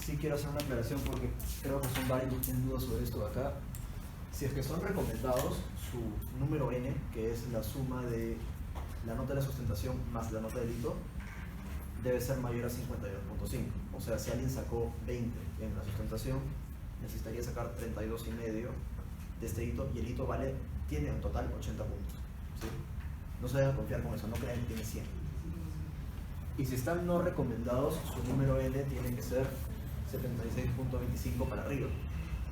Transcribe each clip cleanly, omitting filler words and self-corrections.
sí quiero hacer una aclaración porque creo que son varios que tienen dudas sobre esto de acá. Si es que son recomendados, su número n, que es la suma de la nota de la sustentación más la nota del hito, debe ser mayor a 52.5. O sea, si alguien sacó 20 en la sustentación, necesitaría sacar 32,5 de este hito, y el hito tiene en total 80 puntos. ¿Sí? No se deben confiar con eso, no crean que tiene 100. Y si están no recomendados, su número n tiene que ser 76.25 para arriba.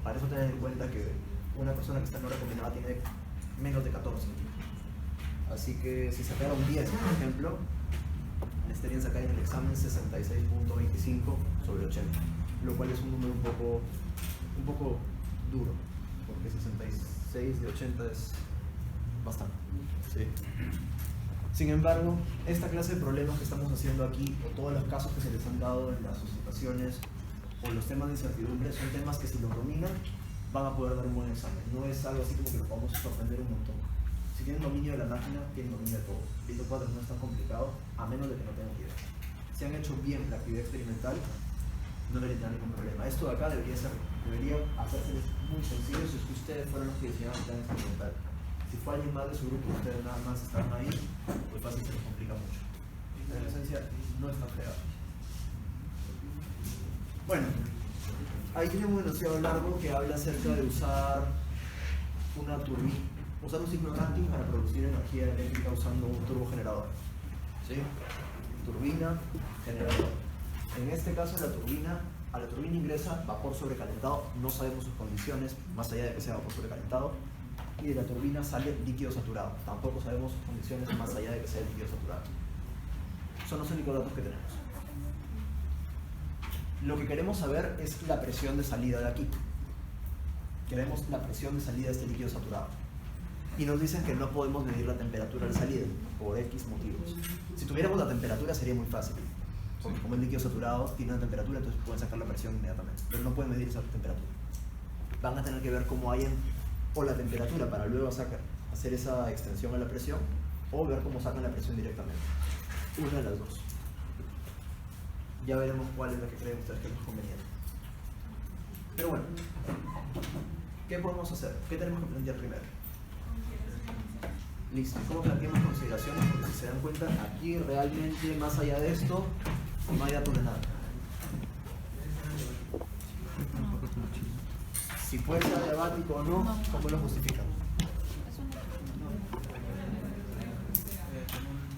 Para eso tengan en cuenta que una persona que está no recomendada tiene menos de 14. Así que si sacaron 10, por ejemplo, necesitarían sacar en el examen 66.25 sobre 80, lo cual es un número un poco duro, porque 66 de 80 es bastante. ¿Sí? Sin embargo, esta clase de problemas que estamos haciendo aquí, o todos los casos que se les han dado en las sustentaciones, o los temas de incertidumbre, son temas que si los dominan, van a poder dar un buen examen. No es algo así como que los vamos a sorprender un montón. Si tienen dominio de la máquina, tienen dominio de todo. El hito 4 no es tan complicado, a menos de que no tengan idea. Si han hecho bien la actividad experimental, no deberían tener ningún problema. Esto de acá debería hacérseles muy sencillo si es que ustedes fueron los que diseñaron el plan experimental. Si fue alguien más de su grupo, ustedes nada más estaban ahí, pues fácil se les complica mucho. En esencia, no es tan fregado. Bueno, ahí tiene un enunciado largo que habla acerca de usar una turbina, usar un ciclo Rankine para producir energía eléctrica usando un turbogenerador. ¿Sí? Turbina, generador. En este caso, a la turbina ingresa vapor sobrecalentado, no sabemos sus condiciones, más allá de que sea vapor sobrecalentado, y de la turbina sale líquido saturado, tampoco sabemos sus condiciones, más allá de que sea líquido saturado. Son los únicos datos que tenemos. Lo que queremos saber es la presión de salida de aquí. Queremos la presión de salida de este líquido saturado. Y nos dicen que no podemos medir la temperatura de salida, por X motivos. Si tuviéramos la temperatura sería muy fácil, porque como el líquido saturado tiene una temperatura, entonces pueden sacar la presión inmediatamente, pero no pueden medir esa temperatura. Van a tener que ver cómo hayan o la temperatura para luego hacer esa extensión a la presión, o ver cómo sacan la presión directamente. Una de las dos. Ya veremos cuál es la que creen ustedes que es más conveniente. Pero bueno, ¿qué podemos hacer? ¿Qué tenemos que plantear primero? Listo, ¿cómo planteamos consideraciones? Porque si se dan cuenta, aquí realmente, más allá de esto, no hay datos de nada. Si puede ser adiabático o no, ¿cómo lo justifican?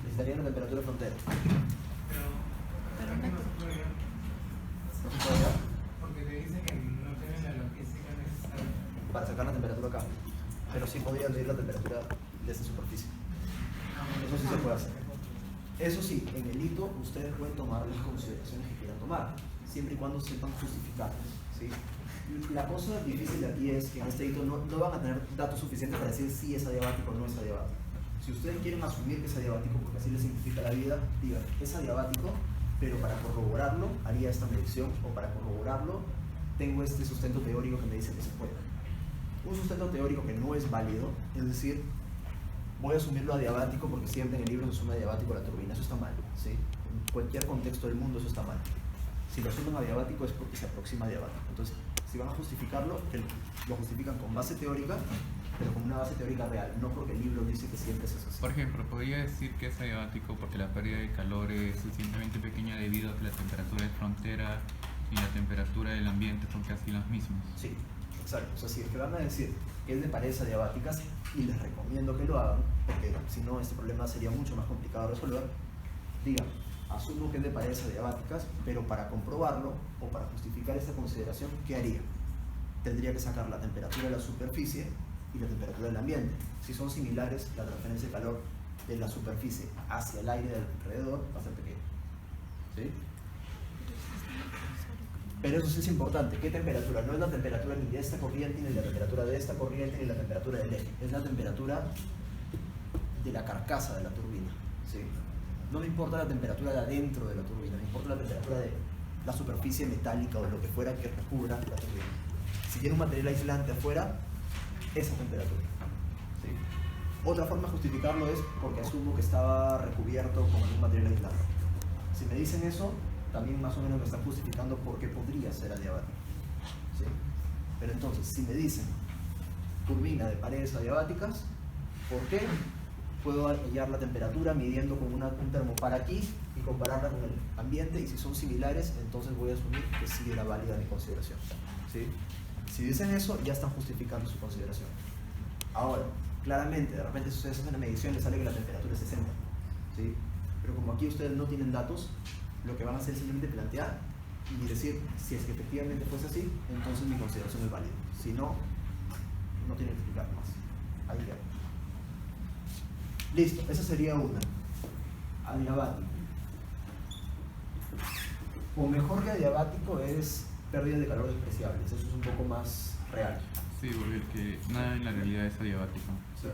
Necesitaría una temperatura de frontera. Pero no ¿No se puede dar? Porque te dice que no tiene la logística necesaria Para sacar la temperatura acá. Pero sí podría medir la temperatura de esta superficie. Eso sí se puede hacer. Eso sí, en el hito ustedes pueden tomar las consideraciones que quieran tomar, siempre y cuando sepan justificarlas. ¿Sí? La cosa difícil de aquí es que en este hito no van a tener datos suficientes para decir si es adiabático o no es adiabático. Si ustedes quieren asumir que es adiabático porque así les simplifica la vida, digan, es adiabático, pero para corroborarlo haría esta medición, o para corroborarlo tengo este sustento teórico que me dice que se puede. Un sustento teórico que no es válido, es decir, voy a asumirlo adiabático porque siempre en el libro se asume adiabático la turbina, eso está mal, ¿sí? En cualquier contexto del mundo eso está mal. Si lo asumen adiabático es porque se aproxima a adiabático. Entonces, si van a justificarlo, lo justifican con base teórica, pero con una base teórica real, no porque el libro dice que siempre es así. Por ejemplo, podría decir que es adiabático porque la pérdida de calor es suficientemente pequeña debido a que la temperatura de frontera y la temperatura del ambiente son casi las mismas. Sí, exacto. O sea, si es que van a decir que es de paredes adiabáticas, y les recomiendo que lo hagan, porque si no este problema sería mucho más complicado de resolver, digan, asumo que es de paredes adiabáticas, pero para comprobarlo o para justificar esta consideración, ¿qué haría? Tendría que sacar la temperatura de la superficie y la temperatura del ambiente. Si son similares, la transferencia de calor de la superficie hacia el aire del alrededor va a ser pequeña. ¿Sí? Pero eso sí es importante. ¿Qué temperatura? No es la temperatura ni de esta corriente ni la temperatura de esta corriente ni la temperatura del eje. Es la temperatura de la carcasa de la turbina. ¿Sí? No me importa la temperatura de adentro de la turbina, me importa la temperatura de la superficie metálica o lo que fuera que recubra la turbina. Si tiene un material aislante afuera, esa temperatura. ¿Sí? Otra forma de justificarlo es porque asumo que estaba recubierto con un material aislante. Si me dicen eso, también más o menos me están justificando por qué podría ser adiabático. ¿Sí? Pero entonces, si me dicen turbina de paredes adiabáticas, ¿por qué? Puedo hallar la temperatura midiendo con un termopar aquí y compararla con el ambiente, y si son similares, entonces voy a asumir que sí era válida mi consideración. ¿Sí? Si dicen eso, ya están justificando su consideración. Ahora, claramente, de repente si ustedes hacen la medición les sale que la temperatura es 60. ¿Sí? Pero como aquí ustedes no tienen datos, lo que van a hacer es simplemente plantear y decir, si es que efectivamente fuese así, entonces mi consideración es válida. Si no, no tienen que explicar más. Ahí queda. Listo, esa sería una. Adiabático. O mejor que adiabático es pérdida de calor despreciables. Eso es un poco más real. Sí, porque que nada en la realidad es adiabático. Sí.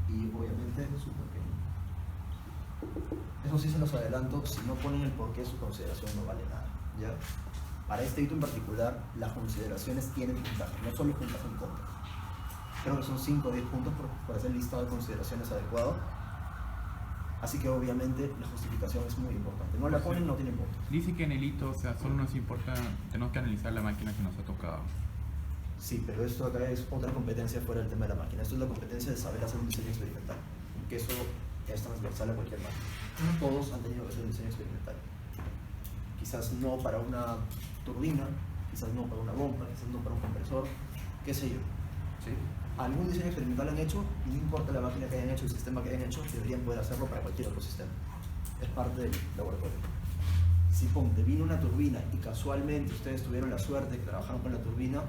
Y obviamente su porqué. Eso sí se los adelanto, si no ponen el porqué, su consideración no vale nada. ¿Ya? Para este hito en particular, las consideraciones tienen puntaje, no solo puntaje en contra. Creo que son 5 o 10 puntos por hacer el listado de consideraciones adecuado. Así que obviamente la justificación es muy importante. No la ponen, no tienen puntos. Dice que en el hito, o sea, solo nos importa, tenemos que analizar la máquina que nos ha tocado. Sí, pero esto acá es otra competencia fuera del tema de la máquina. Esto es la competencia de saber hacer un diseño experimental, que eso es transversal a cualquier máquina. Todos han tenido que hacer un diseño experimental. Quizás no para una turbina, quizás no para una bomba, quizás no para un compresor, qué sé yo. ¿Sí? Algún diseño experimental han hecho, y no importa la máquina que hayan hecho, el sistema que hayan hecho, deberían poder hacerlo para cualquier otro sistema. Es parte del laboratorio. Si ponte, vino una turbina y casualmente ustedes tuvieron la suerte de que trabajaron con la turbina,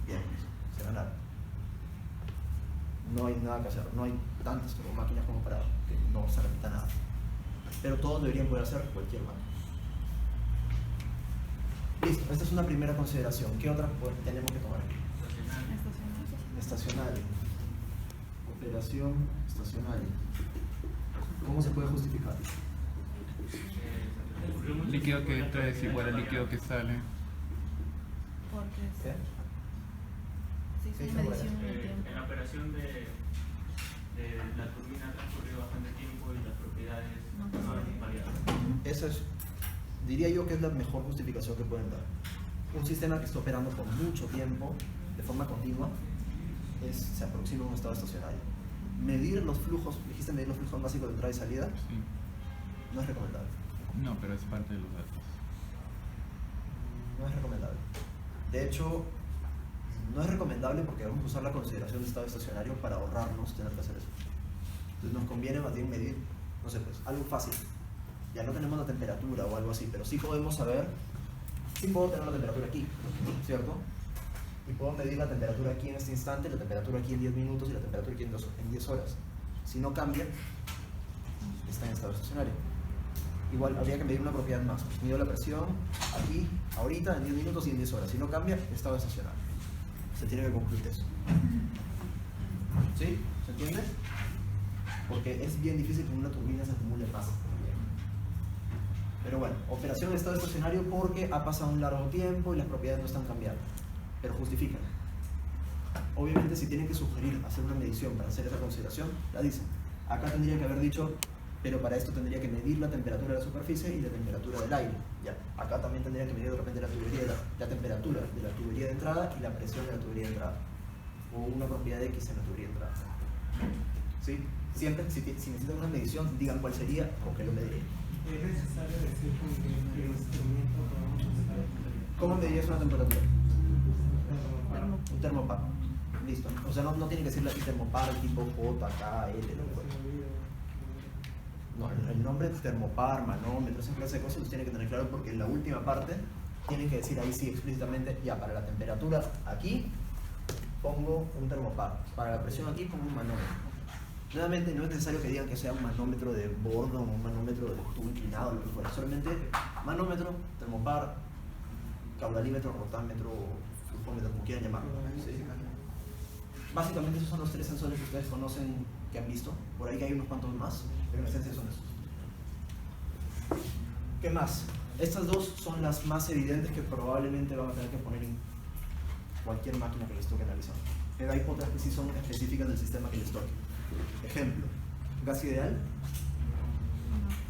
bien, se ganaron. No hay nada que hacer, no hay tantas máquinas como para que no se repita nada. Pero todos deberían poder hacer cualquier máquina. Listo, esta es una primera consideración. ¿Qué otra tenemos que tomar aquí? Estacionario. Operación estacionaria. ¿Cómo se puede justificar? El líquido que entra es igual al líquido que sale. Porque ¿Qué? se Sí, hizo está medición bueno. en el tiempo. En la operación de la turbina ha transcurrido bastante tiempo y las propiedades No no han variado. Esa es, diría yo que es la mejor justificación que pueden dar. Un sistema que está operando por mucho tiempo, de forma continua, se aproxima a un estado estacionario. Medir los flujos, dijiste medir los flujos básicos de entrada y salida, Sí. no es recomendable. No, pero es parte de los datos. No es recomendable. De hecho, no es recomendable porque vamos a usar la consideración de estado estacionario para ahorrarnos tener que hacer eso. Entonces nos conviene más bien medir, no sé, pues algo fácil. Ya no tenemos la temperatura o algo así, pero sí podemos saber, sí puedo tener la temperatura aquí, ¿cierto? Y puedo medir la temperatura aquí en este instante, la temperatura aquí en 10 minutos y la temperatura aquí en 10 horas. Si no cambia, está en estado estacionario. Igual habría que medir una propiedad más. Pues mido la presión aquí, ahorita, en 10 minutos y en 10 horas. Si no cambia, estado estacionario. Se tiene que concluir eso. ¿Sí? ¿Se entiende? Porque es bien difícil que en una turbina se acumule masa. Pero bueno, operación de estado estacionario porque ha pasado un largo tiempo y las propiedades no están cambiando. Pero justifican. Obviamente si tienen que sugerir hacer una medición para hacer esa consideración, la dicen. Acá tendría que haber dicho, pero para esto tendría que medir la temperatura de la superficie y la temperatura del aire. Ya. Acá también tendría que medir de repente la temperatura de la tubería de entrada y la presión de la tubería de entrada. O una propiedad X en la tubería de entrada. ¿Sí? Siempre, si necesitan una medición, digan cuál sería o qué lo mediría. Es necesario decir con qué instrumento podemos usar. ¿Cómo medirías una temperatura? Termo. Un termopar. Listo. O sea, no tiene que decirle aquí termopar tipo J, K, L, lo que fuera. No, el nombre termopar, manómetro, esa clase de cosas los tiene que tener claro porque en la última parte tienen que decir ahí sí explícitamente, ya para la temperatura aquí pongo un termopar, para la presión aquí pongo un manómetro. Nuevamente no es necesario que digan que sea un manómetro de bordo o un manómetro de tubo inclinado, lo que fuera, solamente manómetro, termopar, caudalímetro, rotámetro, flujómetro, como quieran llamarlo. ¿Sí? Básicamente esos son los 3 sensores que ustedes conocen, que han visto, por ahí que hay unos cuantos más, pero en esencia son esos. ¿Qué más? Estas dos son las más evidentes que probablemente van a tener que poner cualquier máquina que les toque analizar. Pero hay otras que sí son específicas del sistema que les toque. Ejemplo, gas ideal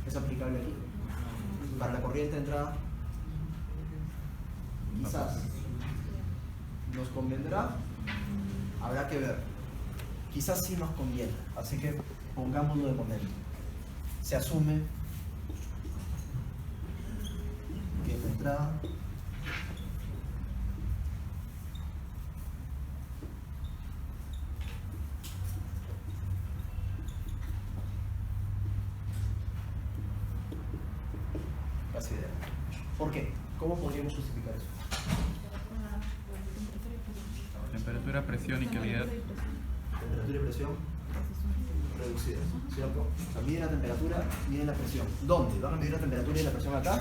es aplicable aquí. Para la corriente de entrada, quizás nos convendrá, habrá que ver. Quizás sí nos conviene, así que pongámoslo de momento. Se asume que la entrada casi ideal. ¿Por qué? ¿Cómo podríamos justificar eso? Temperatura, presión y calidad. Temperatura y presión reducidas, ¿cierto? O sea, miden la temperatura, miden la presión. ¿Dónde? ¿Van a medir la temperatura y la presión acá?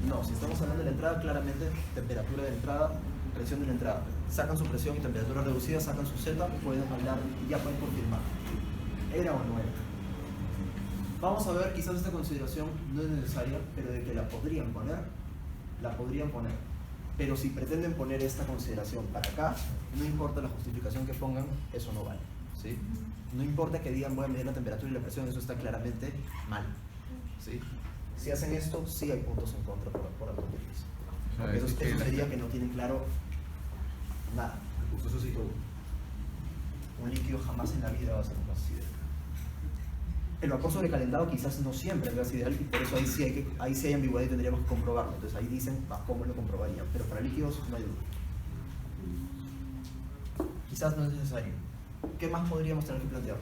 No, si estamos hablando de la entrada, claramente temperatura de entrada, presión de la entrada. Sacan su presión y temperatura reducida, sacan su Z, pueden hablar y ya pueden confirmar. ¿Era o no era? Vamos a ver, quizás esta consideración no es necesaria, pero de que la podrían poner, la podrían poner. Pero si pretenden poner esta consideración para acá, no importa la justificación que pongan, eso no vale, ¿sí? No importa que digan voy a medir la temperatura y la presión, eso está claramente mal, ¿sí? Si hacen esto, sí hay puntos en contra por automotriz. Porque eso sería que no tienen claro nada, eso sí todo. Un líquido jamás en la vida va a ser un gas ideal. El vapor sobrecalentado quizás no siempre es gas ideal y por eso ahí sí hay ambigüedad y tendríamos que comprobarlo. Entonces ahí dicen cómo lo comprobarían, pero para líquidos no hay duda. Quizás no es necesario. ¿Qué más podríamos tener que plantear?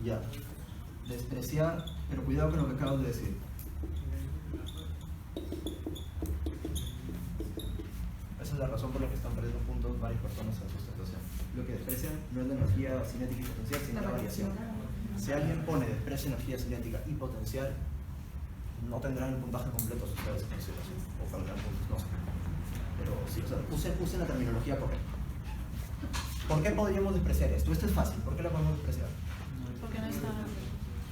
Ya. Despreciar, pero cuidado con lo que acabas de decir. Esa es la razón por la que están perdiendo puntos varias personas en sustentación. Lo que desprecian no es la energía cinética y potencial, sino la variación. Si alguien pone desprecia energía cinética y potencial, no tendrán el puntaje completo asociado a esa consideración, o faltarán puntos, no sé. Pero sí, o sea, usen la terminología correcta. ¿Por qué podríamos despreciar esto? Esto es fácil, ¿por qué la podemos despreciar? Porque no está.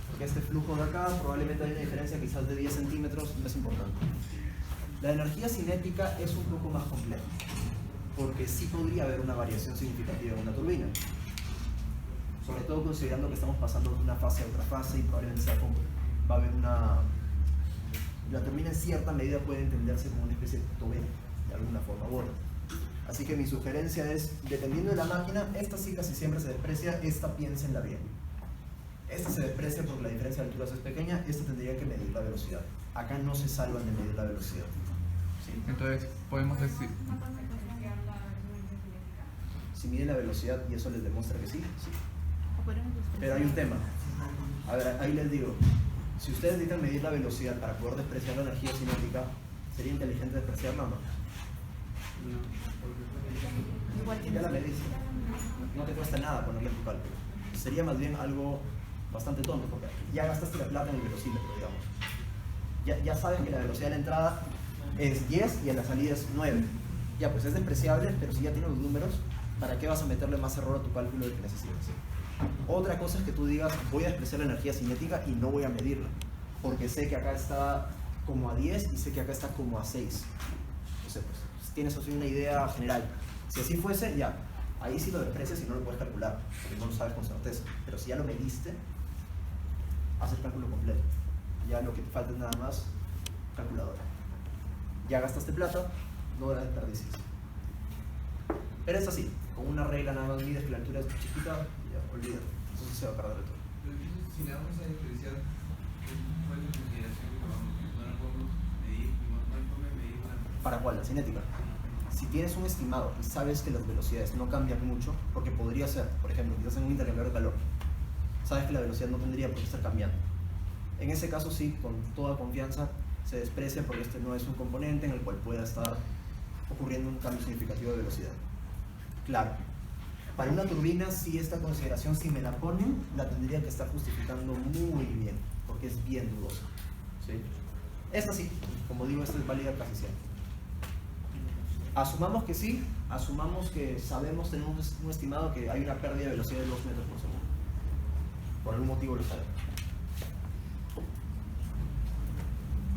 Porque este flujo de acá probablemente hay una diferencia quizás de 10 centímetros, no es importante. La energía cinética es un poco más compleja, porque sí podría haber una variación significativa en una turbina. Sobre todo considerando que estamos pasando de una fase a otra fase y probablemente va a haber una... La turbina en cierta medida puede entenderse como una especie de tobera, de alguna forma u otra. Así que mi sugerencia es, dependiendo de la máquina, esta sí casi siempre se desprecia, esta piénsenla bien. Esta se desprecia porque la diferencia de alturas es pequeña, esta tendría que medir la velocidad. Acá no se salvan de medir la velocidad. ¿Sí? Entonces, podemos decir... Si miden la velocidad y eso les demuestra que sí, sí. O podemos despreciar. Pero hay un tema. A ver, ahí les digo. Si ustedes necesitan medir la velocidad para poder despreciar la energía cinética, ¿sería inteligente despreciarla o no? Igual que Ya la mediste. No te cuesta nada ponerle en tu cálculo. Sería más bien algo bastante tonto, porque ya gastaste la plata en el velocímetro, digamos. Ya sabes que la velocidad de la entrada es 10 y en la salida es 9. Ya, pues es despreciable, pero si ya tienes los números, ¿para qué vas a meterle más error a tu cálculo del que necesitas? Otra cosa es que tú digas, voy a despreciar la energía cinética y no voy a medirla, porque sé que acá está como a 10 y sé que acá está como a 6. O sea, pues tienes así una idea general. Si así fuese, ya, ahí sí lo desprecias y no lo puedes calcular, porque no lo sabes con certeza. Pero si ya lo mediste, haz el cálculo completo. Ya lo que te falta es nada más calculadora. Ya gastaste plata, no la desperdicies. Pero es así, con una regla nada más mides que la altura es chiquita, ya, olvídate. Entonces se va a perder todo. Pero si le vamos a despreciar, ¿cuál es la consideración que no la podemos medir? No hay forma de medirla. ¿Para cuál? La cinética. Si tienes un estimado y sabes que las velocidades no cambian mucho, porque podría ser, por ejemplo, quizás en un intercambiador de calor, sabes que la velocidad no tendría por qué estar cambiando. En ese caso sí, con toda confianza, se desprecia porque este no es un componente en el cual pueda estar ocurriendo un cambio significativo de velocidad. Claro, para una turbina, si esta consideración, si me la ponen, la tendría que estar justificando muy bien, porque es bien dudosa. ¿Sí? Esta sí, como digo, esta es válida casi siempre. Asumamos que sí, asumamos que sabemos, tenemos un estimado que hay una pérdida de velocidad de 2 metros por segundo. Por algún motivo lo sabemos.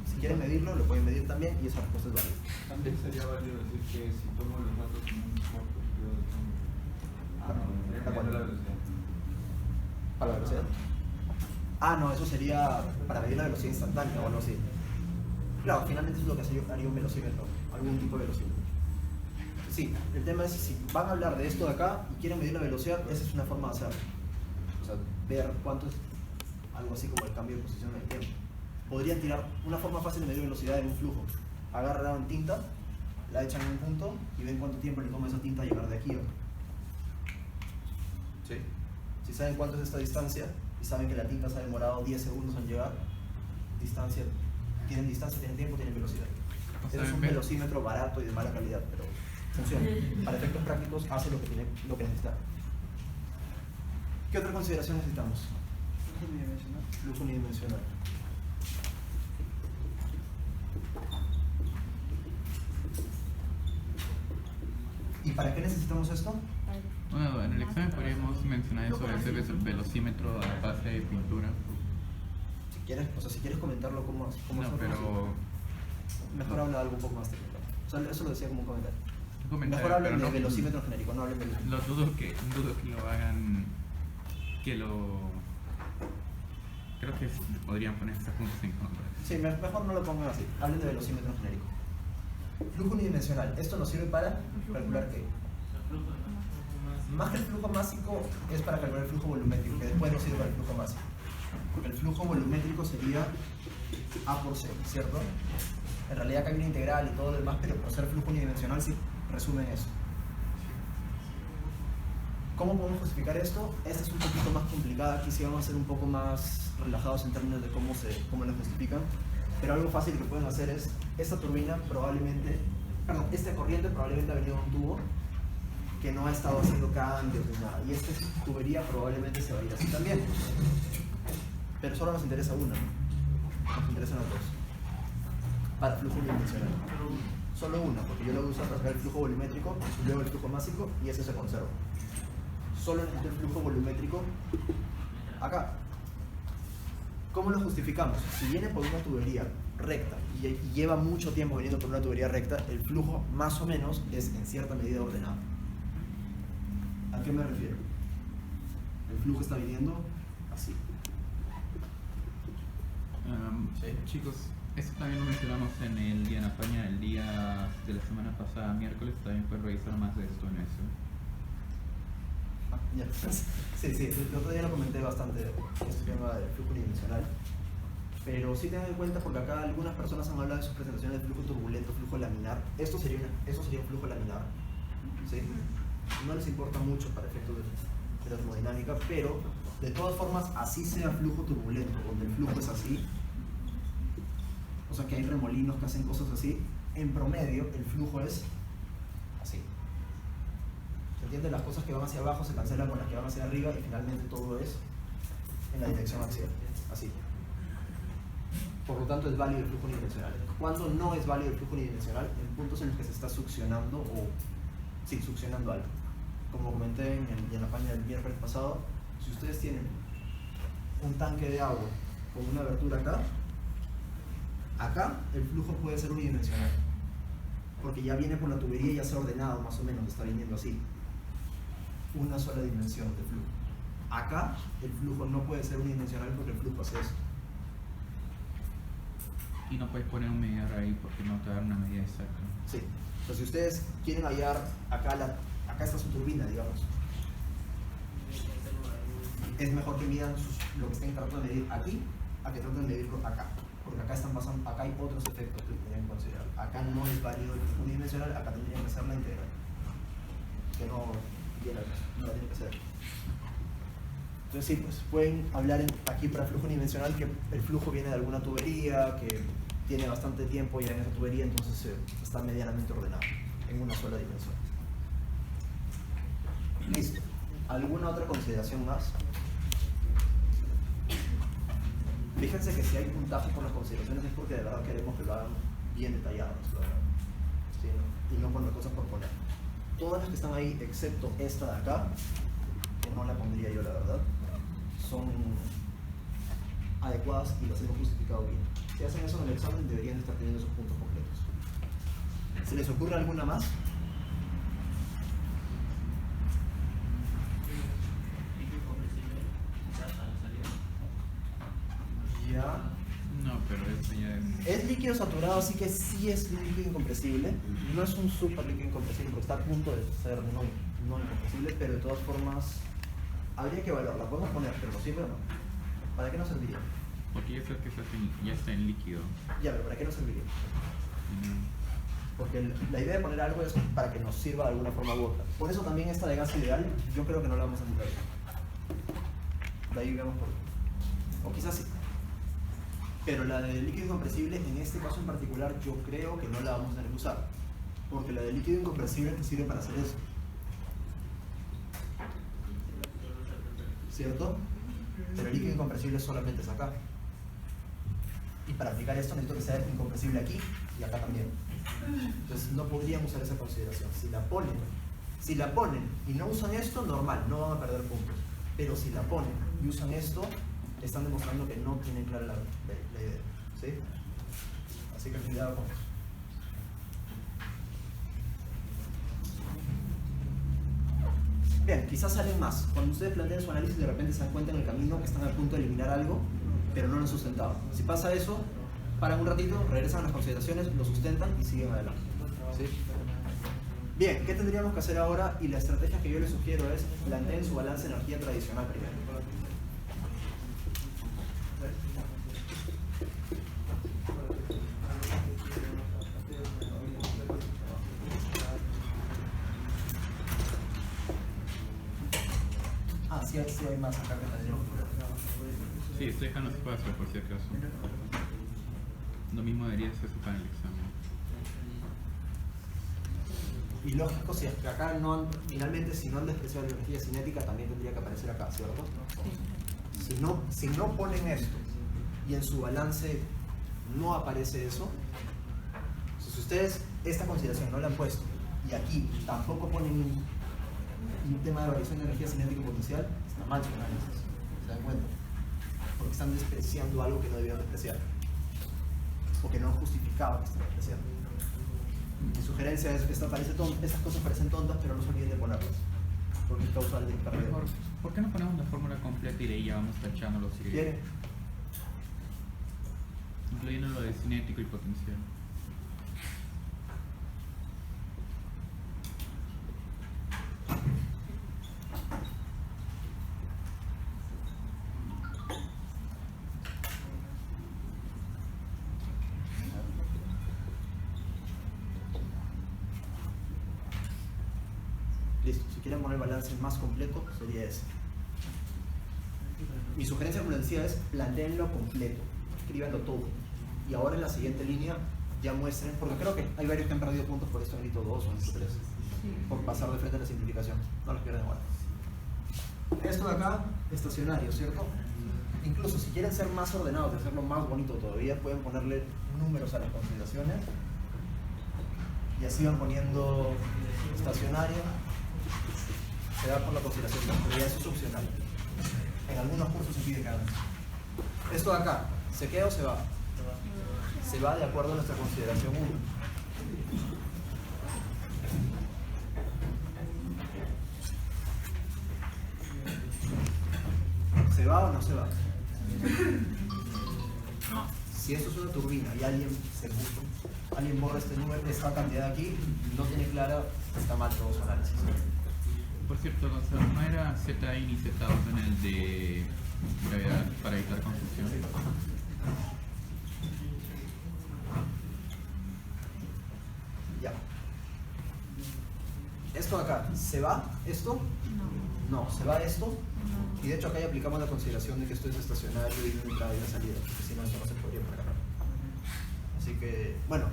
Si quieren medirlo, lo pueden medir también y esa respuesta es válida. También sería válido decir que si tomo los datos en un corto periodo de tiempo. ¿Para la velocidad. ¿Para la velocidad? Ah, no, eso sería para medir la velocidad instantánea o algo así. Claro, finalmente eso es lo que haría un velocímetro, algún tipo de velocímetro. Sí, el tema es si van a hablar de esto de acá y quieren medir la velocidad, esa es una forma de hacerlo. O sea, ver cuánto es algo así como el cambio de posición en el tiempo. Podrían tirar una forma fácil de medir velocidad en un flujo. Agarran tinta, la echan en un punto y ven cuánto tiempo le toma a esa tinta llegar de aquí. ¿Sí? Si saben cuánto es esta distancia y saben que la tinta se ha demorado 10 segundos en llegar, tienen tiempo, tienen velocidad. O sea, Es un velocímetro barato y de mala calidad, pero funciona. Para efectos prácticos hace lo que necesita. ¿Qué otra consideración necesitamos? Flujo unidimensional. ¿Y para qué necesitamos esto? Bueno, en el examen podríamos mencionar sobre ese velocímetro a base de pintura. Si quieres comentarlo cómo No, pero... mejor habla de algo un poco más técnico. O sea, eso lo decía como un comentario. un comentario, Mejor hablen pero de no- velocímetro genérico, no hablen de... Lo dudo que lo hagan, creo que podrían poner estos puntos en contra. Sí, mejor no lo pongan así. Hablen de velocímetro genérico. Flujo unidimensional. Esto nos sirve para calcular qué. Más que el flujo másico es para calcular el flujo volumétrico, que después nos sirve para el flujo másico. Porque el flujo volumétrico sería A por C, ¿cierto? En realidad acá hay una integral y todo lo demás, pero por ser flujo unidimensional sí resumen eso. ¿Cómo podemos justificar esto? Esta es un poquito más complicada, aquí sí vamos a ser un poco más relajados en términos de cómo lo justifican, pero algo fácil que pueden hacer es, esta corriente probablemente ha venido de un tubo que no ha estado haciendo cambios ni nada, y esta tubería probablemente se va a ir así también. Pero solo nos interesa una, ¿no? Nos interesan las dos. Para flujo unidimensional. Solo una, porque yo lo voy a usar para sacar el flujo volumétrico, luego el flujo másico y ese se conserva. Solo necesito el flujo volumétrico acá. ¿Cómo lo justificamos? Si viene por una tubería recta y lleva mucho tiempo viniendo por una tubería recta, el flujo más o menos es en cierta medida ordenado. ¿A qué me refiero? El flujo está viniendo así. Chicos, esto también lo mencionamos en el día en la página del día de la semana pasada, miércoles, también pueden revisar más de esto en eso. Ya. Sí, el otro día lo comenté bastante, este tema del flujo unidimensional. Pero sí tengan en cuenta, porque acá algunas personas han hablado de sus presentaciones de flujo turbulento, flujo laminar. Eso sería un flujo laminar. ¿Sí? No les importa mucho para efectos de la termodinámica, pero de todas formas, así sea flujo turbulento, donde el flujo es así, o sea que hay remolinos que hacen cosas así, en promedio el flujo es así. ¿Se entiende? Las cosas que van hacia abajo se cancelan con las que van hacia arriba y finalmente todo es en la dirección axial, así. Por lo tanto es válido el flujo unidimensional. ¿Cuándo no es válido el flujo unidimensional? En puntos en los que se está succionando succionando algo. Como comenté en la página del miércoles pasado, si ustedes tienen un tanque de agua con una abertura acá el flujo puede ser unidimensional. Porque ya viene por la tubería y ya se ha ordenado más o menos, está viniendo así. Una sola dimensión de flujo. Acá el flujo no puede ser unidimensional porque el flujo hace eso. Y no puedes poner un medidor ahí porque no te va a dar una medida exacta. Sí. Entonces, si ustedes quieren hallar acá está su turbina, digamos, es mejor que midan lo que estén tratando de medir aquí a que traten de medirlo acá. Porque acá hay otros efectos que tienen que considerar. Acá no es válido el flujo unidimensional, acá tendrían que ser la integral. Que no la tiene que ser. Entonces sí, pues pueden hablar aquí para flujo unidimensional que el flujo viene de alguna tubería, que tiene bastante tiempo ya en esa tubería, entonces está medianamente ordenado en una sola dimensión. Listo. ¿Alguna otra consideración más? Fíjense que si hay puntaje por las consideraciones es porque de verdad queremos que lo hagan bien detallados, ¿sí? Y no poner cosas por poner. Todas las que están ahí, excepto esta de acá, que no la pondría yo la verdad, son adecuadas y las hemos justificado bien. Si hacen eso en el examen, deberían estar teniendo esos puntos completos. ¿Se les ocurre alguna más? Líquido compresible a la salida. Ya. No, pero eso ya es... Es líquido saturado, así que sí es líquido incompresible. No es un super líquido incompresible porque está a punto de ser no incompresible, pero de todas formas habría que evaluarla. Podemos poner, pero no sirve o no. ¿Para qué nos serviría? Porque ya está en líquido. Ya, pero ¿para qué nos serviría? Mm. Porque la idea de poner algo es para que nos sirva de alguna forma u otra. Por eso también esta de gas ideal, yo creo que no la vamos a emplear. De ahí vemos por qué. O quizás sí. Pero la de líquido incompresible, en este caso en particular, yo creo que no la vamos a tener que usar. Porque la de líquido incompresible te sirve para hacer eso. ¿Cierto? Pero el líquido incompresible solamente es acá. Y para aplicar esto necesito que sea incompresible aquí y acá también. Entonces no podrían usar esa consideración. Si la ponen y no usan esto, normal, no van a perder puntos. Pero si la ponen y usan esto, están demostrando que no tienen clara la idea. ¿Sí? Así que cuidado con eso. Bien, quizás salen más. Cuando ustedes plantean su análisis, de repente se dan cuenta en el camino que están a punto de eliminar algo, pero no lo han sustentado. Si pasa eso, paran un ratito, regresan a las consideraciones, lo sustentan y siguen adelante. ¿Sí? Bien, ¿qué tendríamos que hacer ahora? Y la estrategia que yo les sugiero es planteen su balance de energía tradicional primero. Sí hay más acá que tendríamos. Sí, estoy dejando espacio por si acaso. Lo mismo debería ser para el examen. Y lógico, si es que acá no han, finalmente si no han despreciado la energía cinética, también tendría que aparecer acá, ¿cierto? Si no ponen esto y en su balance no aparece eso, si ustedes esta consideración no la han puesto y aquí tampoco ponen un tema de variación de energía cinética potencial, está mal su análisis, ¿se dan cuenta? Porque están despreciando algo que no debían despreciar, porque no han justificado que están despreciando. Mi sugerencia es que estas cosas parecen tontas, pero no se olviden de ponerlas, porque es causal de pérdida. ¿Por qué no ponemos la fórmula completa y de ahí ya vamos tachando si ¿Quieren? incluyendo lo de cinético y potencial? Listo, si quieren poner el balance más completo, sería ese. Mi sugerencia, como les decía, es planteenlo completo, escríbanlo todo. Y ahora en la siguiente línea ya muestren, porque creo que hay varios que han perdido puntos por esto en grito 2 o en grito 3, por pasar de frente a la simplificación. No los pierden ahora. Esto de acá, estacionario, ¿cierto? Incluso si quieren ser más ordenados y hacerlo más bonito todavía, pueden ponerle números a las consideraciones. Y así van poniendo estacionario. Se da por la consideración, pero ya eso es opcional. En algunos cursos se pide que hagan. Esto de acá, ¿se queda o se va? Se va de acuerdo a nuestra consideración 1. ¿Se va o no se va? Si esto es una turbina y alguien borra este número, esta cantidad de aquí, no tiene clara, está mal todo su análisis. Por cierto, Gonzalo, ¿no era ZI ni Z2 en el de gravedad para evitar confusión? Ya. Esto de acá, ¿se va esto? No, se va esto. Y de hecho acá ya aplicamos la consideración de que esto es estacionario y una entrada y una salida, porque si no esto no se podría programar. Así que, bueno,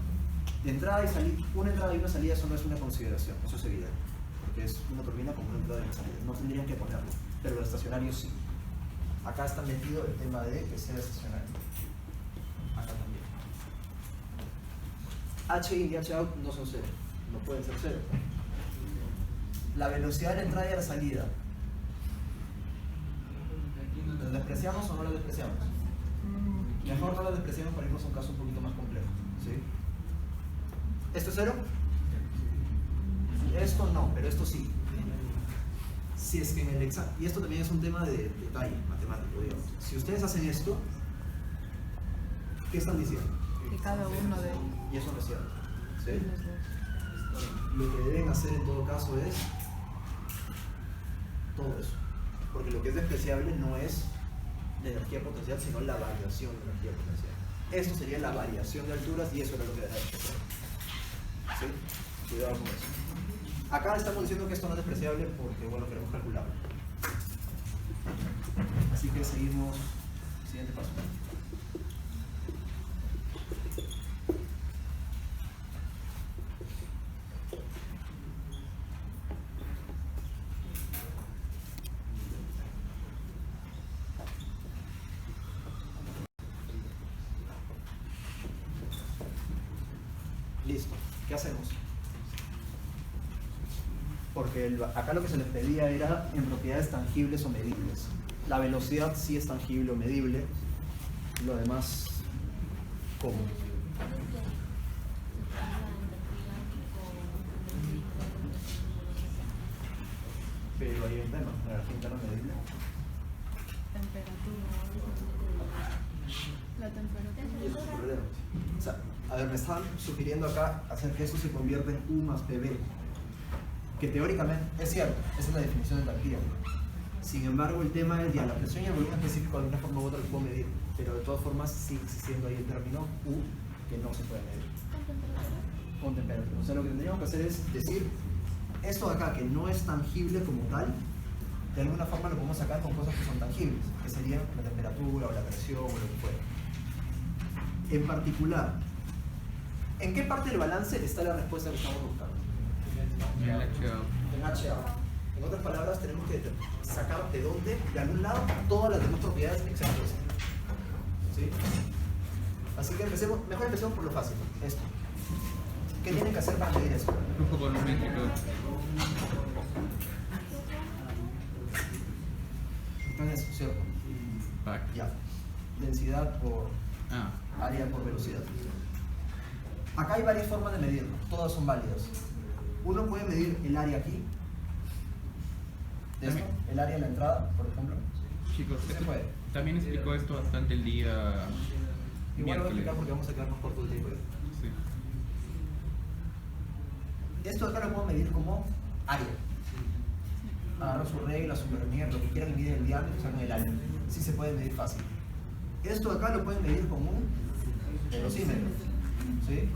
de entrada y salida, una entrada y una salida eso no es una consideración, eso es evidente. Porque es una turbina con una entrada y una salida. No tendrían que ponerlo, pero el estacionario sí. Acá está metido el tema de que sea estacionario. Acá también. H-in y H-out no son cero, no pueden ser cero. La velocidad de la entrada y de la salida, ¿la despreciamos o no la despreciamos? Mejor no la despreciemos para irnos a un caso un poquito más complejo. ¿Sí? ¿Esto es 0? Esto no, pero esto sí. Si es que en el examen, y esto también es un tema de detalle matemático, digamos. Si ustedes hacen esto, ¿qué están diciendo? Que cada uno de Y eso no es cierto. ¿Sí? los dos. Lo que deben hacer en todo caso es todo eso. Porque lo que es despreciable no es la energía potencial, sino la variación de energía potencial. Esto sería la variación de alturas y eso era lo que debe hacer. ¿Sí? Cuidado con eso. Acá estamos diciendo que esto no es despreciable porque, bueno, queremos calcularlo. Así que seguimos. Siguiente paso. Listo. ¿Qué hacemos? Porque acá lo que se les pedía era en propiedades tangibles o medibles. La velocidad sí es tangible o medible. Lo demás, ¿cómo? Pero hay un tema, la energía interna medible. Temperatura. La temperatura. Y eso es un problema. O sea, a ver, me están sugiriendo acá hacer que eso se convierta en U más PV. Que teóricamente es cierto, esa es la definición de enthalpía. Sin embargo, el tema es ya la presión y el volumen específico de una forma u otra lo puedo medir, pero de todas formas sigue existiendo ahí el término U que no se puede medir. Con temperatura. O sea, lo que tendríamos que hacer es decir, esto de acá que no es tangible como tal, de alguna forma lo podemos sacar con cosas que son tangibles, que serían la temperatura o la presión o lo que fuera. En particular, ¿en qué parte del balance está la respuesta que estamos buscando? En el HA. En HA. En otras palabras, tenemos que sacar de dónde, de algún lado, todas las demás propiedades excepto esta. ¿Sí? Así que mejor empecemos por lo fácil, esto. ¿Qué tienen que hacer para medir esto? Flujo volumétrico. Están eso, ¿cierto? PAC. Ya. Densidad por área por velocidad. Acá hay varias formas de medirlo, todas son válidas. Uno puede medir el área aquí, de esto, el área de la entrada, por ejemplo. Chicos, Sí se esto- puede. también explicó esto bastante el día Igual lo voy a miércoles. explicar porque vamos a quedarnos cortos de tiempo. Sí. Esto acá lo puedo medir como área. Agarro su regla, su vernier, lo que quieran medir el diámetro, sacan el área. Sí se puede medir fácil. Esto acá lo pueden medir como un velocímetro. ¿Sí?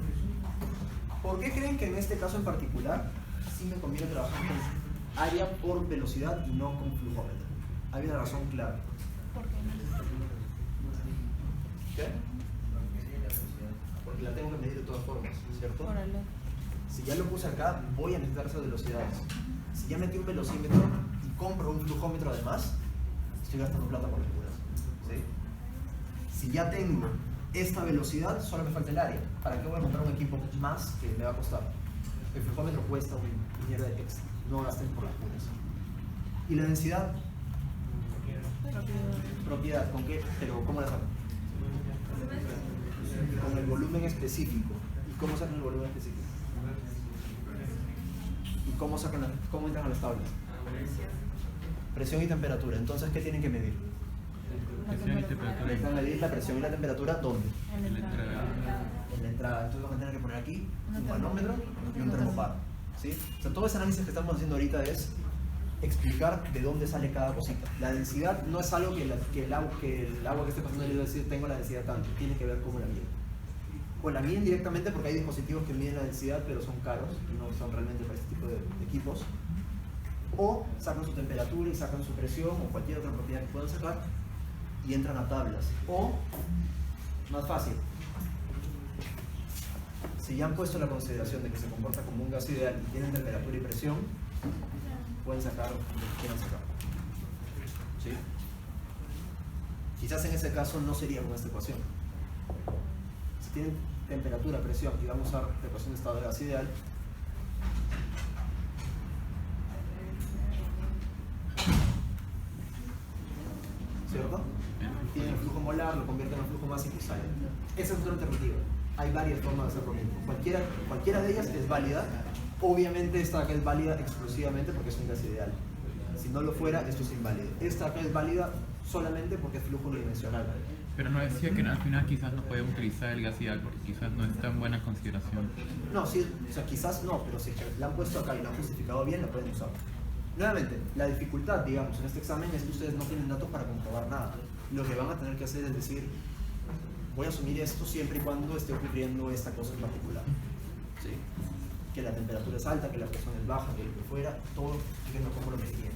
¿Por qué creen que en este caso en particular sí me conviene trabajar con área por velocidad y no con flujómetro? Hay una razón clara. ¿Por qué no? ¿Qué? Porque la tengo que medir de todas formas, ¿cierto? Órale. Si ya lo puse acá, voy a necesitar esas velocidades. Si ya metí un velocímetro y compro un flujómetro además, estoy gastando plata por las puras. ¿Sí? Si ya tengo esta velocidad, solo me falta el área. ¿Para qué voy a comprar un equipo más que me va a costar? El flujómetro cuesta un mierda de extra. No gasten por las puras. ¿Y la densidad? Propiedad. ¿Con qué? Pero ¿cómo la saco? Con el volumen específico. ¿Y cómo sacan el volumen específico? ¿Y cómo entran a las tablas? Presión y temperatura. Entonces, ¿qué tienen que medir? Presión y temperatura. Necesitan medir la presión y la temperatura ¿dónde? En La entrada. En la entrada. Entonces vamos a tener que poner aquí Un un manómetro y un termómetro. termopar. ¿Sí? O sea, todo ese análisis que estamos haciendo ahorita es explicar de dónde sale cada cosita. La densidad no es algo que el agua que esté pasando le va a decir tengo la densidad tanto, tiene que ver cómo la miden. O la miden directamente porque hay dispositivos que miden la densidad pero son caros y no son realmente para este tipo de equipos. O sacan su temperatura y sacan su presión o cualquier otra propiedad que puedan sacar y entran a tablas. O, más fácil, si ya han puesto la consideración de que se comporta como un gas ideal y tienen temperatura y presión, pueden sacar lo que quieran sacar. ¿Sí? Quizás en ese caso no sería con esta ecuación. Si tienen temperatura, presión y vamos a usar la ecuación de estado de gas ideal, ¿cierto? Tienen el flujo molar circular, lo convierten en flujo máximo y sale. Esa es otra alternativa. Hay varias formas de hacer lo mismo. Cualquiera de ellas es válida. Obviamente esta acá es válida exclusivamente porque es un gas ideal. Si no lo fuera, esto es inválido. Esta acá es válida solamente porque es flujo unidimensional. Pero no decía que al final quizás no podemos utilizar el gas ideal porque quizás no es tan buena consideración. No, sí, o sea, quizás no, pero si la han puesto acá y la han justificado bien, la pueden usar. Nuevamente, la dificultad, digamos, en este examen es que ustedes no tienen datos para comprobar nada. Lo que van a tener que hacer es decir, voy a asumir esto siempre y cuando esté ocurriendo esta cosa en particular. ¿Sí? Que la temperatura es alta, que la presión es baja, que lo que fuera, todo, fíjense cómo lo medirían.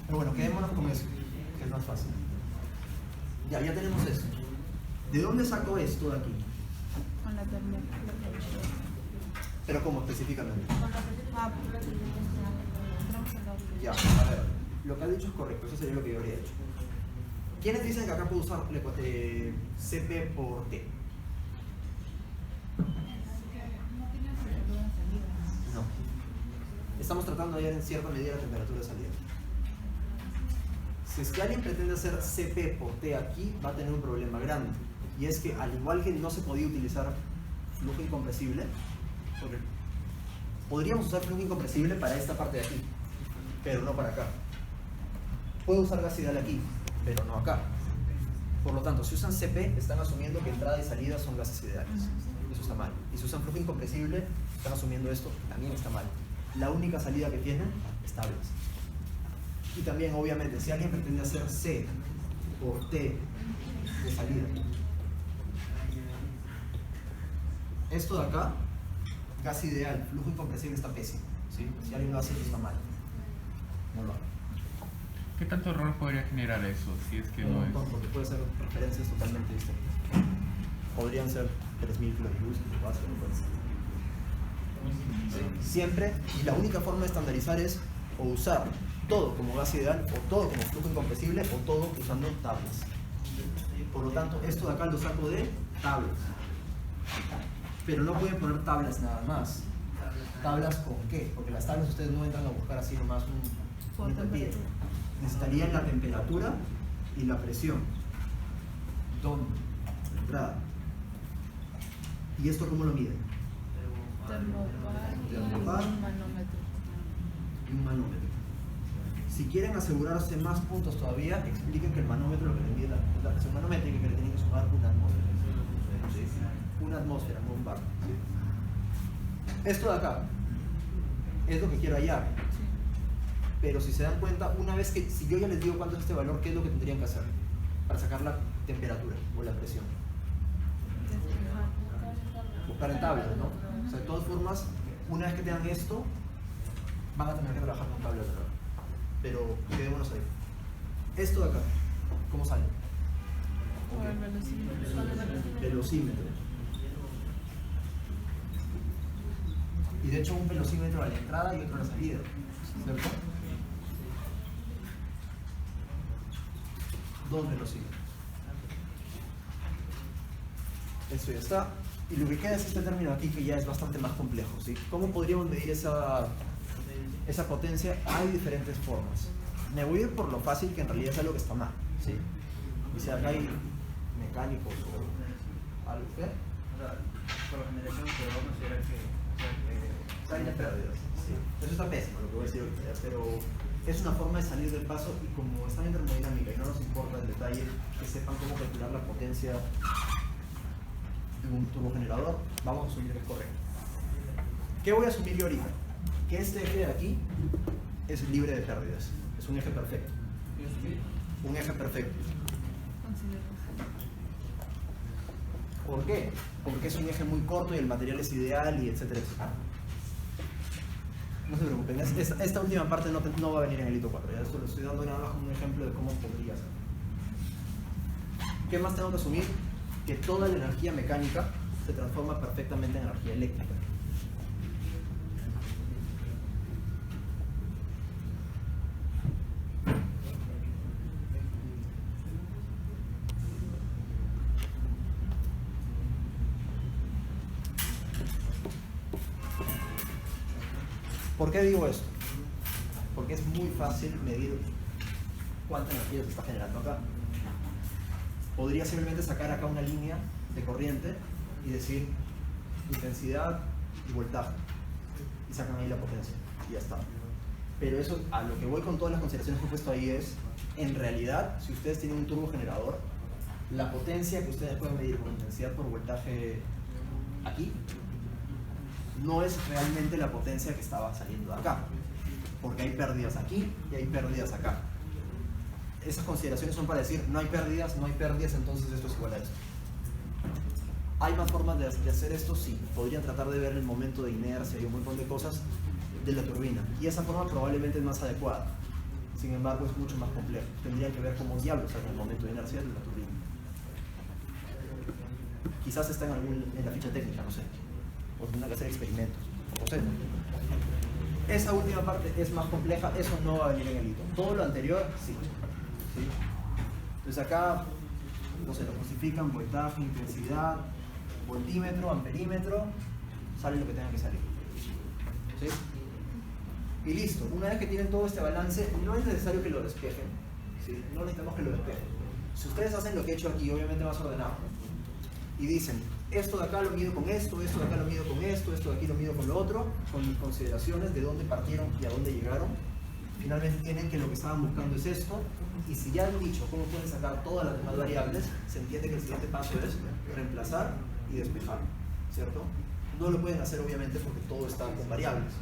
Pero bueno, quedémonos con eso, que es más fácil. Ya tenemos eso. ¿De dónde saco esto de aquí? Con la temperatura. Pero ¿cómo específicamente? Con la Ya, a ver, lo que ha dicho es correcto, eso sería lo que yo habría hecho. ¿Quiénes dicen que acá puedo usar CP por T? No. Estamos tratando de hallar en cierta medida la temperatura de salida. Si es que alguien pretende hacer CP por T aquí, va a tener un problema grande. Y es que al igual que no se podía utilizar flujo incompresible, porque podríamos usar flujo incompresible para esta parte de aquí, pero no para acá. Puedo usar gas ideal aquí, pero no acá. Por lo tanto, si usan CP, están asumiendo que entrada y salida son gases ideales. Eso está mal. Y si usan flujo incompresible, están asumiendo esto, también está mal. La única salida que tienen es tablas. Y también, obviamente, si alguien pretende hacer C por T de salida, esto de acá, gas ideal, flujo incompresible está pésimo. ¿Sí? Si alguien lo hace, está mal. No lo haga. ¿Qué tanto error podría generar eso si es que no es? Porque puede ser referencias totalmente distintas. Podrían ser 3000 kilojoules, siempre, y la única forma de estandarizar es o usar todo como gas ideal, o todo como flujo incompresible, o todo usando tablas. Por lo tanto, esto de acá lo saco de tablas. Pero no pueden poner tablas nada más. ¿Tablas con qué? Porque las tablas ustedes no entran a buscar así nomás un papel. Necesitarían la temperatura y la presión. ¿Dónde? La entrada. ¿Y esto cómo lo miden? Termopar y un manómetro. Y un manómetro. Si quieren asegurarse más puntos todavía, expliquen que el manómetro lo que le mide la presión manométrica, que le tienen que sumar una atmósfera. ¿Sí? Una atmósfera, no un bar. ¿Sí? Esto de acá es lo que quiero hallar. Pero si se dan cuenta, una vez que, si yo ya les digo cuánto es este valor, ¿qué es lo que tendrían que hacer para sacar la temperatura o la presión? Buscar en tablas, ¿no? O sea, de todas formas, una vez que tengan esto, van a tener que trabajar con tablas, ¿verdad? Pero quedémonos ahí. Esto de acá, ¿cómo sale? Con el velocímetro. Velocímetro. Y de hecho un velocímetro a la entrada y otro a la salida, ¿cierto? Dos velocímetros. Eso ya está. Y lo que queda es este término aquí que ya es bastante más complejo, ¿sí? ¿Cómo podríamos medir esa potencia? Hay diferentes formas. Me voy a ir por lo fácil, que en realidad es algo que está mal, ¿sí? Y si acá hay mecánicos o algo, ¿qué? O sea, por la generación podemos considerar que Salen de pérdidas. Sí. Eso está pésimo, lo que voy a decir ahorita, pero es una forma de salir del paso, y como están en termodinámica y no nos importa el detalle, que sepan cómo calcular la potencia de un turbogenerador, vamos a asumir que es correcto. ¿Qué voy a asumir yo ahorita? Que este eje de aquí es libre de pérdidas. Es un eje perfecto. Un eje perfecto. ¿Por qué? Porque es un eje muy corto y el material es ideal y etcétera, etcétera. No se preocupen, esta última parte no va a venir en el hito 4, ya esto lo estoy dando nada más como un ejemplo de cómo podría ser. ¿Qué más tengo que asumir? Que toda la energía mecánica se transforma perfectamente en energía eléctrica. ¿Por qué digo esto? Porque es muy fácil medir cuánta energía se está generando acá. podría simplemente sacar acá una línea de corriente y decir intensidad y voltaje. Y sacan ahí la potencia. Y ya está. Pero eso, a lo que voy con todas las consideraciones que he puesto ahí es, en realidad, si ustedes tienen un turbogenerador, la potencia que ustedes pueden medir con intensidad por voltaje aquí, no es realmente la potencia que estaba saliendo de acá. Porque hay pérdidas aquí y hay pérdidas acá. Esas consideraciones son para decir, no hay pérdidas, entonces esto es igual a esto. ¿Hay más formas de hacer esto? Sí. Podrían tratar de ver el momento de inercia y un montón de cosas de la turbina. Y esa forma probablemente es más adecuada. Sin embargo, es mucho más complejo. Tendrían que ver cómo diablos sale el momento de inercia de la turbina. Quizás está en la ficha técnica, no sé. O tendrán que hacer experimentos. No sé. Esa última parte es más compleja, eso no va a venir en el hito. Todo lo anterior, sí. ¿Sí? Entonces acá, no sé, lo justifican, voltaje, intensidad, voltímetro, amperímetro, sale lo que tenga que salir. ¿Sí? Y listo, una vez que tienen todo este balance, no es necesario que lo despejen. ¿Sí? No necesitamos que lo despejen. Si ustedes hacen lo que he hecho aquí, obviamente más ordenado, y dicen, esto de acá lo mido con esto de acá lo mido con esto de aquí lo mido con lo otro, con mis consideraciones de dónde partieron y a dónde llegaron, finalmente tienen que lo que estaban buscando es esto, y si ya han dicho cómo pueden sacar todas las demás variables, se entiende que el siguiente paso es reemplazar y despejar, ¿cierto? No lo pueden hacer obviamente porque todo está con variables.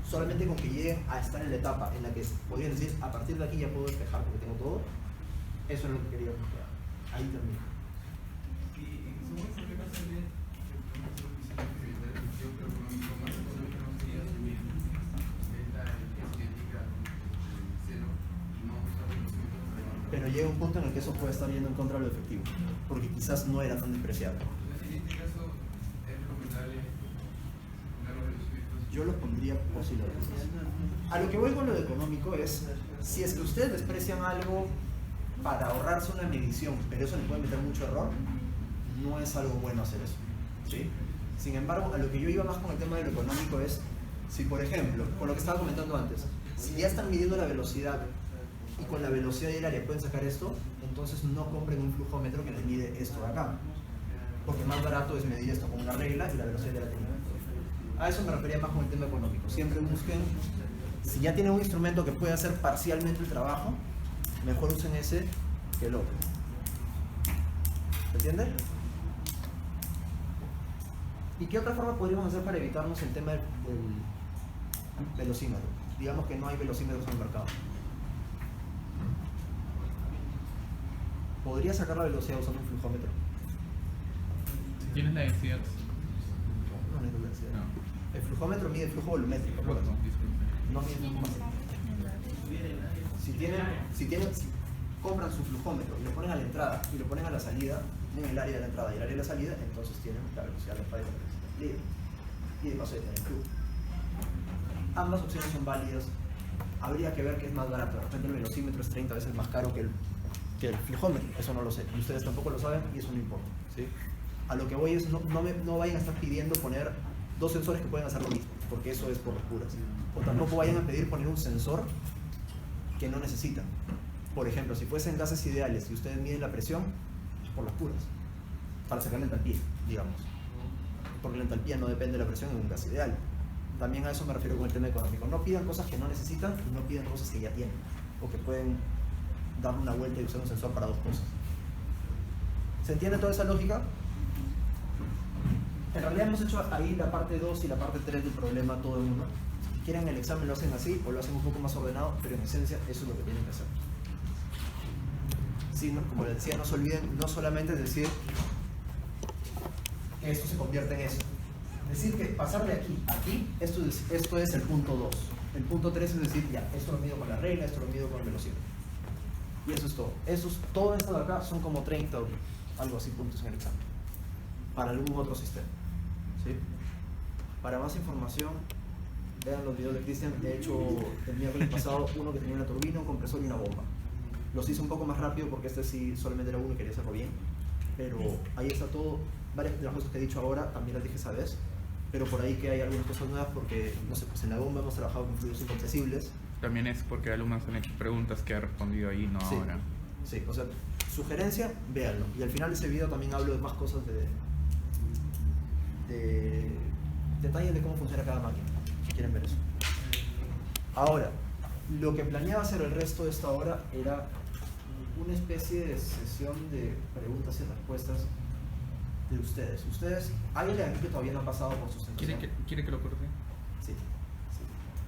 Solamente con que lleguen a estar en la etapa en la que podrían decir, a partir de aquí ya puedo despejar porque tengo todo, eso es lo que quería mostrar. Ahí termino. Pero llega un punto en el que eso puede estar yendo en contra de lo efectivo, porque quizás no era tan despreciable. En este caso, es recomendable poner los velociómetros. Yo lo pondría posiblemente. A lo que voy con lo económico es, si es que ustedes desprecian algo para ahorrarse una medición, pero eso le puede meter mucho error, no es algo bueno hacer eso. ¿Sí? Sin embargo, a lo que yo iba más con el tema de lo económico es, si por ejemplo, con lo que estaba comentando antes, si ya están midiendo la velocidad y con la velocidad del área pueden sacar esto, entonces no compren un flujómetro que les mide esto de acá, porque más barato es medir esto con una regla y la velocidad de la técnica. A eso me refería más con el tema económico. Siempre busquen, si ya tienen un instrumento que puede hacer parcialmente el trabajo, mejor usen ese que el otro. ¿Se entiende? ¿Y qué otra forma podríamos hacer para evitarnos el tema del velocímetro? Digamos que no hay velocímetros en el mercado. ¿Podría sacar la velocidad usando un flujómetro? ¿Tienes la densidad? No necesito la densidad. No. El flujómetro mide el flujo volumétrico. Flujo, disculpe. No mide el flujo máximo. Si compran su flujómetro y lo ponen a la entrada y lo ponen a la salida, en el área de la entrada y el área de la salida, entonces tienen la velocidad de falla libre. Y de paso tienen el flujo. Ambas opciones son válidas. Habría que ver qué es más barato. De repente el velocímetro es 30 veces más caro que el flujómetro. Eso no lo sé. Y ustedes tampoco lo saben y eso no importa. ¿Sí? A lo que voy es, no vayan a estar pidiendo poner dos sensores que pueden hacer lo mismo, porque eso es por las puras. O tampoco vayan a pedir poner un sensor que no necesitan. Por ejemplo, si fuesen gases ideales y ustedes miden la presión, por las puras, para sacar la entalpía, digamos. Porque la entalpía no depende de la presión en un gas ideal. También a eso me refiero con el tema económico. No pidan cosas que no necesitan y no pidan cosas que ya tienen, o que pueden dar una vuelta y usar un sensor para dos cosas. ¿Se entiende toda esa lógica? En realidad hemos hecho ahí la parte 2 y la parte 3 del problema todo en uno. Si quieren el examen lo hacen así o lo hacen un poco más ordenado, pero en esencia eso es lo que tienen que hacer. Sí, no, como les decía, no se olviden, no solamente decir que esto se convierte en eso. Decir que pasar de aquí a aquí, esto es el punto 2. El punto 3 es decir, ya, esto lo mido con la regla, esto lo mido con velocidad. Y eso es todo. Todo esto de acá son como 30 o algo así puntos en el examen. Para algún otro sistema. ¿Sí? Para más información, vean los videos de Cristian. De hecho, el miércoles pasado, uno que tenía una turbina, un compresor y una bomba. Los hice un poco más rápido porque este sí solamente era uno y quería hacerlo bien. Pero ahí está todo. Varias de las cosas que he dicho ahora también las dije esa vez. Pero por ahí que hay algunas cosas nuevas porque, no sé, pues en la bomba hemos trabajado con fluidos incompresibles. También es porque alumnos han hecho preguntas que ha respondido ahí, no Sí. ahora. Sí, o sea, sugerencia, véanlo. Y al final de ese video también hablo de más cosas de detalles de cómo funciona cada máquina, si quieren ver eso. Ahora, lo que planeaba hacer el resto de esta hora era una especie de sesión de preguntas y respuestas de ustedes. ¿Hay alguien aquí que todavía no ha pasado por sustentación? ¿Quiere que lo corte? Sí.